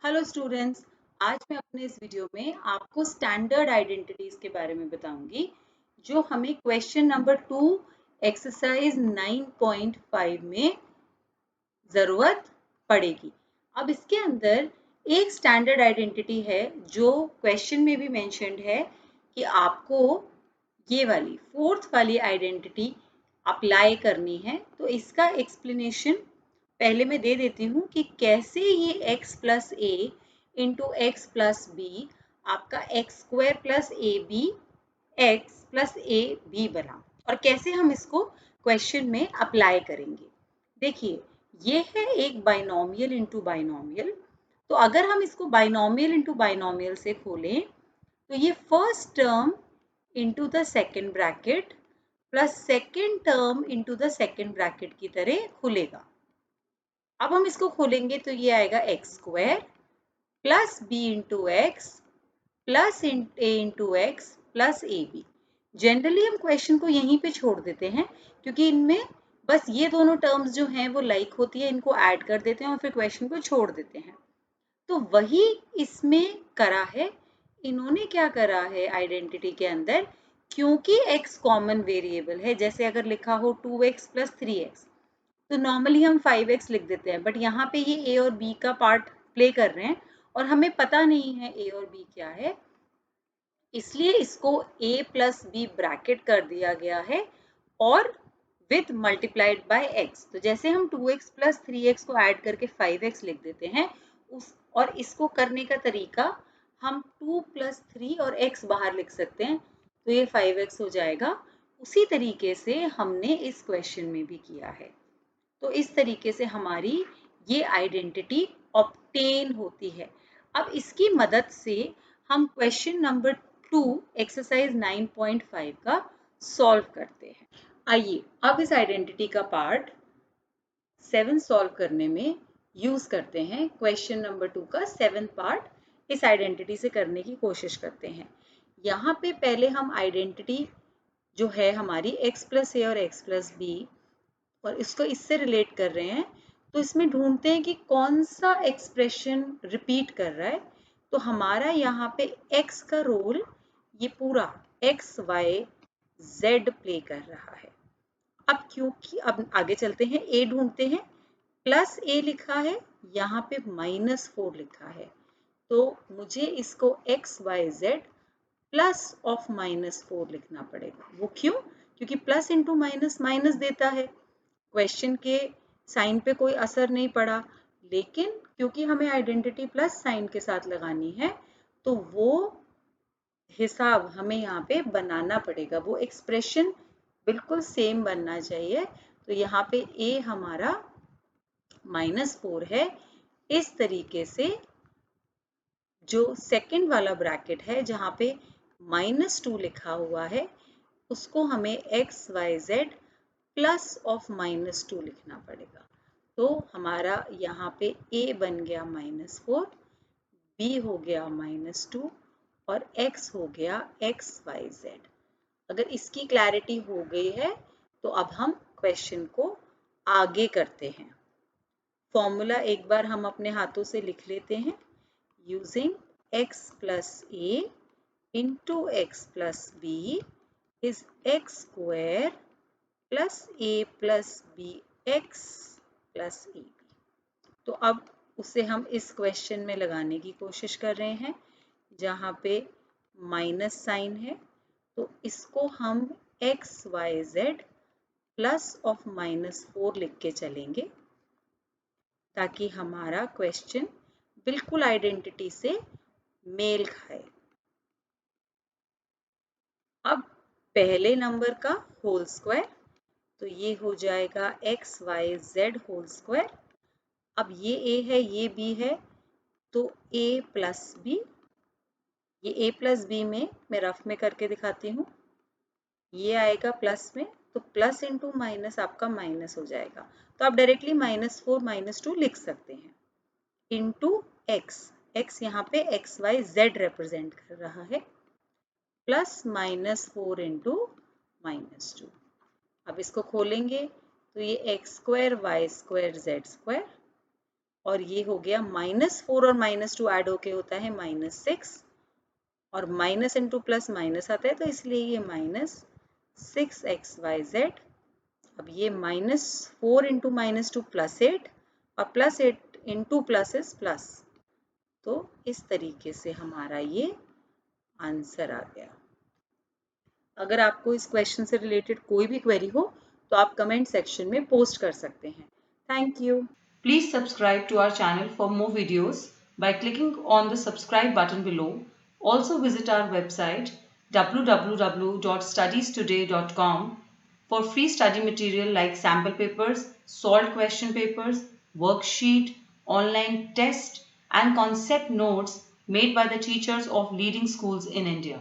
Hello students, आज मैं अपने इस वीडियो में आपको स्टैंडर्ड आइडेंटिटीज के बारे में बताऊंगी जो हमें क्वेश्चन नंबर 2 एक्सरसाइज 9.5 में ज़रूरत पड़ेगी। अब इसके अंदर एक स्टैंडर्ड आइडेंटिटी है जो क्वेश्चन में भी मेंशन्ड है कि आपको ये वाली फोर्थ वाली आइडेंटिटी अप्लाई करनी है। तो इसका एक्सप्लेनेशन पहले मैं दे देती हूँ कि कैसे ये x plus A into X plus B आपका X square plus A B X plus A B बना और कैसे हम इसको क्वेश्चन में अप्लाई करेंगे। देखिए, ये है एक बाइनोमियल इंटू बाइनोमियल। तो अगर हम इसको बाइनोमियल इंटू बाइनोमियल से खोलें तो ये first term into the second bracket plus second term into the second bracket की तरह खुलेगा। अब हम इसको खोलेंगे तो ये आएगा X square plus B into X plus A into X plus A B. Generally हम क्वेश्चन को यहीं पे छोड़ देते हैं क्योंकि इनमें बस ये दोनों टर्म्स जो हैं वो लाइक होती है, इनको ऐड कर देते हैं और फिर क्वेश्चन को छोड़ देते हैं। तो वही इसमें करा है। इन्होंने क्या करा है आइडेंटिटी के अंदर, क्योंकि x कॉमन वेरिएबल है, जैसे अगर लिखा हो 2x प्लस 3x तो नॉर्मली हम 5x लिख देते हैं, बट यहाँ पे ये a और b का पार्ट प्ले कर रहे हैं और हमें पता नहीं है a और b क्या है, इसलिए इसको a प्लस बी ब्रैकेट कर दिया गया है और विथ मल्टीप्लाइड बाय x। तो जैसे हम 2x प्लस 3x को ऐड करके 5x लिख देते हैं और इसको करने का तरीका हम 2 प्लस 3 और x बाहर लिख सकते हैं तो ये 5x हो जाएगा। उसी तरीके से हमने इस क्वेश्चन में भी किया है। तो इस तरीके से हमारी ये आइडेंटिटी ऑब्टेन होती है। अब इसकी मदद से हम क्वेश्चन नंबर 2 एक्सरसाइज 9.5 का सॉल्व करते हैं। आइए अब इस आइडेंटिटी का पार्ट 7 सॉल्व करने में यूज करते हैं। क्वेश्चन नंबर 2 का 7th पार्ट इस आइडेंटिटी से करने की कोशिश करते हैं। यहाँ पे पहले हम आइडेंटिटी जो है हमारी x प्लस ए और x प्लस बी और इसको इससे रिलेट कर रहे हैं, तो इसमें ढूंढते हैं कि कौन सा एक्सप्रेशन रिपीट कर रहा है। तो हमारा यहाँ पे x का रोल ये पूरा x y z प्ले कर रहा है। अब क्योंकि अब आगे चलते हैं, a ढूंढते हैं, प्लस a लिखा है, यहाँ पे -4 लिखा है, तो मुझे इसको x y z plus of -4 लिखना पड़ेगा। वो क्यों? क्योंकि प्लस इंटू माइनस माइनस देता है, क्वेश्चन के साइन पे कोई असर नहीं पड़ा, लेकिन क्योंकि हमें आइडेंटिटी प्लस साइन के साथ लगानी है तो वो हिसाब हमें यहाँ पे बनाना पड़ेगा, वो एक्सप्रेशन बिल्कुल सेम बनना चाहिए। तो यहाँ पे a हमारा -4 है। इस तरीके से जो सेकंड वाला ब्रैकेट है जहाँ पे -2 लिखा हुआ है उसको हमें x y z plus of -2 लिखना पड़ेगा। तो हमारा यहाँ पे a बन गया -4, b हो गया -2 और x हो गया x y z। अगर इसकी क्लैरिटी हो गई है तो अब हम क्वेश्चन को आगे करते हैं। फॉर्मूला एक बार हम अपने हाथों से लिख लेते हैं। Using x plus a into X plus B is X square plus a plus B X plus A B. तो अब उसे हम इस क्वेश्चन में लगाने की कोशिश कर रहे हैं जहाँ पे माइनस साइन है, तो इसको हम X Y Z plus of -4 लिख के चलेंगे ताकि हमारा क्वेश्चन बिल्कुल आइडेंटिटी से मेल खाए। अब पहले नंबर का होल स्क्वायर, तो ये हो जाएगा X Y Z whole square. अब ये a है, ये b है, तो a प्लस बी, ये a प्लस बी में मैं रफ में करके दिखाती हूँ, ये आएगा प्लस में, तो प्लस इंटू माइनस आपका माइनस हो जाएगा। तो आप डायरेक्टली -4 -2 लिख सकते हैं इंटू एक्स, एक्स यहाँ पे एक्स वाई जेड रिप्रेजेंट कर रहा है, प्लस -4 इंटू -2। अब इसको खोलेंगे तो ये X square Y square Z square, और ये हो गया -4 और -2 ऐड होके होता है -6, और माइनस इंटू प्लस माइनस आता है तो इसलिए ये -6xyz। अब ये -4 इंटू -2 +8, और +8 इंटू प्लस इज प्लस। तो इस तरीके से हमारा ये आंसर आ गया। अगर आपको इस क्वेश्चन से रिलेटेड कोई भी क्वेरी हो तो आप कमेंट सेक्शन में पोस्ट कर सकते हैं। Thank you. Please subscribe to our channel for more videos by clicking on the subscribe button below. Also visit our website www.studiestoday.com for free study material like sample papers, solved question papers, worksheet, online test and concept notes made by the teachers of leading schools in India.